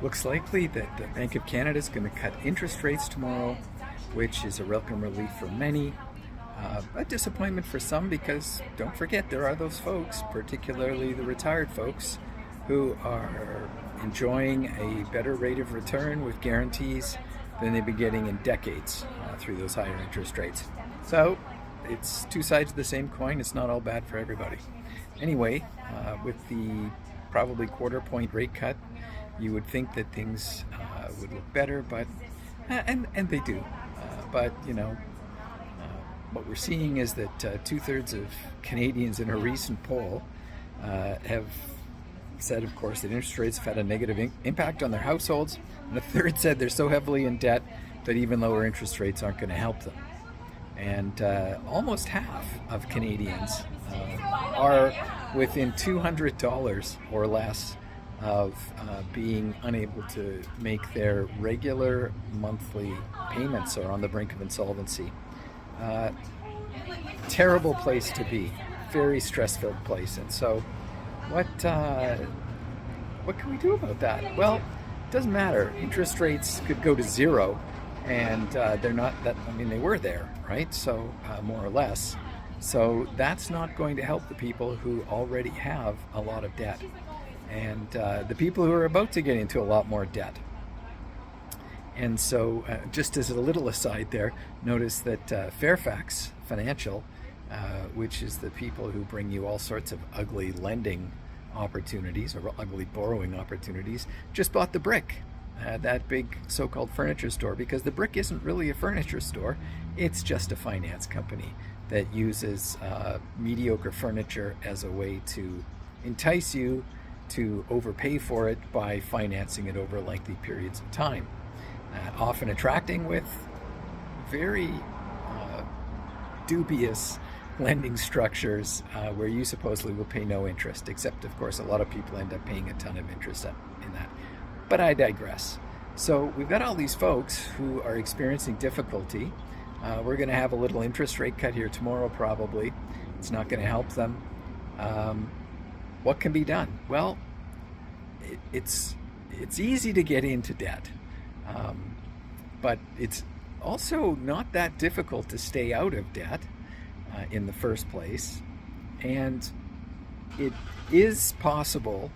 Looks likely that the Bank of Canada is going to cut interest rates tomorrow, which is a welcome relief for many. A disappointment for some because don't forget there are those folks, particularly the retired folks, who are enjoying a better rate of return with guarantees than they've been getting in decades through those higher interest rates. So it's two sides of the same coin. It's not all bad for everybody. Anyway, with the probably quarter point rate cut, you would think that things would look better, but and they do. But what we're seeing is that 2/3 of Canadians in a recent poll have said, of course, that interest rates have had a negative impact on their households, and a third said they're so heavily in debt that even lower interest rates aren't going to help them. And almost half of Canadians are within $200 or less of being unable to make their regular monthly payments or on the brink of insolvency. Terrible place to be, very stress-filled place. And so what can we do about that? Well, it doesn't matter. Interest rates could go to zero, and they're not that, they were there, right? So more or less. So that's not going to help the people who already have a lot of debt, and the people who are about to get into a lot more debt. And so just as a little aside there, notice that Fairfax Financial, which is the people who bring you all sorts of ugly lending opportunities or ugly borrowing opportunities, just bought the Brick, that big so-called furniture store, because the Brick isn't really a furniture store. It's just a finance company that uses mediocre furniture as a way to entice you to overpay for it by financing it over lengthy periods of time, often attracting with very dubious lending structures where you supposedly will pay no interest, except of course a lot of people end up paying a ton of interest in that. But I digress. So we've got all these folks who are experiencing difficulty. We're going to have a little interest rate cut here tomorrow probably. It's not going to help them. What can be done? Well, it's easy to get into debt, but it's also not that difficult to stay out of debt in the first place. And it is possible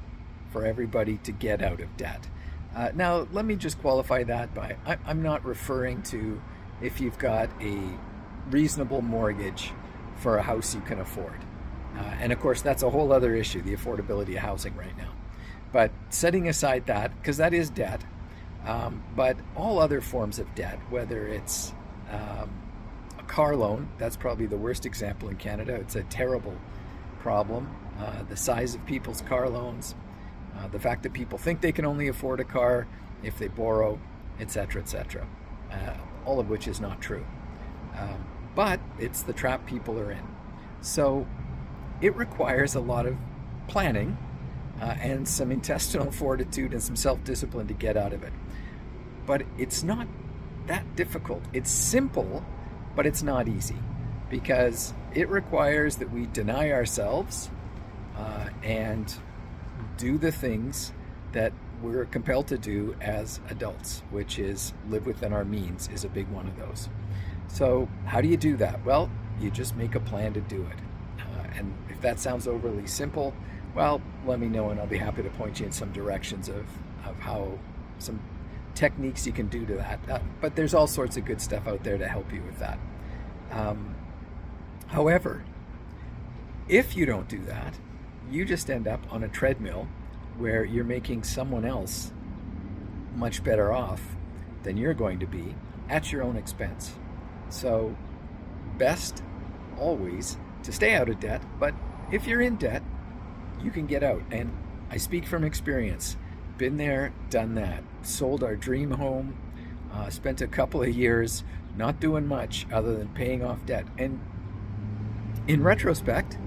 for everybody to get out of debt. Now, let me just qualify that by, I'm not referring to if you've got a reasonable mortgage for a house you can afford. And of course, that's a whole other issue, the affordability of housing right now. But setting aside that, because that is debt, but all other forms of debt, whether it's a car loan, that's probably the worst example in Canada. It's a terrible problem. The size of people's car loans, the fact that people think they can only afford a car if they borrow, etc., etc., all of which is not true. But it's the trap people are in. So it requires a lot of planning and some intestinal fortitude and some self-discipline to get out of it. But it's not that difficult. It's simple, but it's not easy, because it requires that we deny ourselves and do the things that we're compelled to do as adults, which is live within our means is a big one of those. So how do you do that? Well, you just make a plan to do it. And if that sounds overly simple, well, let me know and I'll be happy to point you in some directions of how, some techniques you can do to that. But there's all sorts of good stuff out there to help you with that. However, if you don't do that, you just end up on a treadmill where you're making someone else much better off than you're going to be at your own expense. So best always to stay out of debt, but if you're in debt, you can get out. And I speak from experience. Been there, done that. Sold our dream home, spent a couple of years not doing much other than paying off debt. And in retrospect,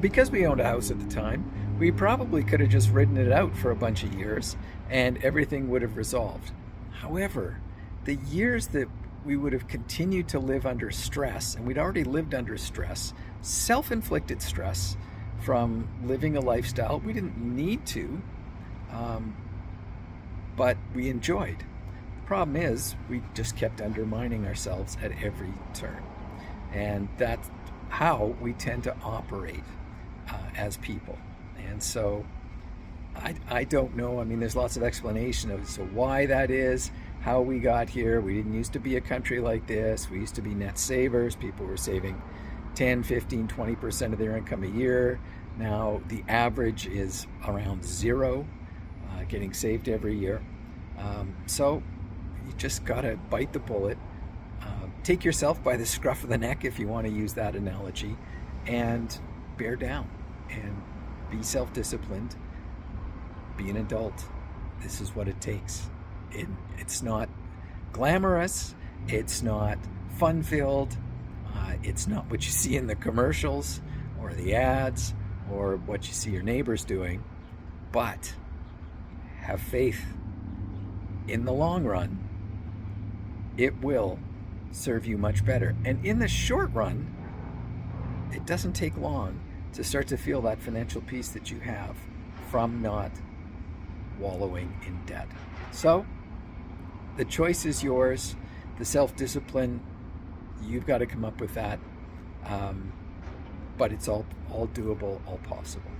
because we owned a house at the time, we probably could have just ridden it out for a bunch of years and everything would have resolved. However, the years that we would have continued to live under stress, and we'd already lived under stress, self-inflicted stress from living a lifestyle we didn't need to, but we enjoyed. The problem is we just kept undermining ourselves at every turn. And that's how we tend to operate as people. And so I don't know. I mean, there's lots of explanation of so why that is, how we got here. We didn't used to be a country like this. We used to be net savers. People were saving 10, 15, 20% of their income a year. Now the average is around zero, getting saved every year. So you just got to bite the bullet, take yourself by the scruff of the neck, if you want to use that analogy, and bear down and be self-disciplined, be an adult. This is what it takes. It's not glamorous, it's not fun-filled, it's not what you see in the commercials or the ads or what you see your neighbors doing, but have faith. In the long run, it will serve you much better. And in the short run, it doesn't take long to start to feel that financial peace that you have from not wallowing in debt. So the choice is yours. The self-discipline, you've got to come up with that. But it's all doable, all possible.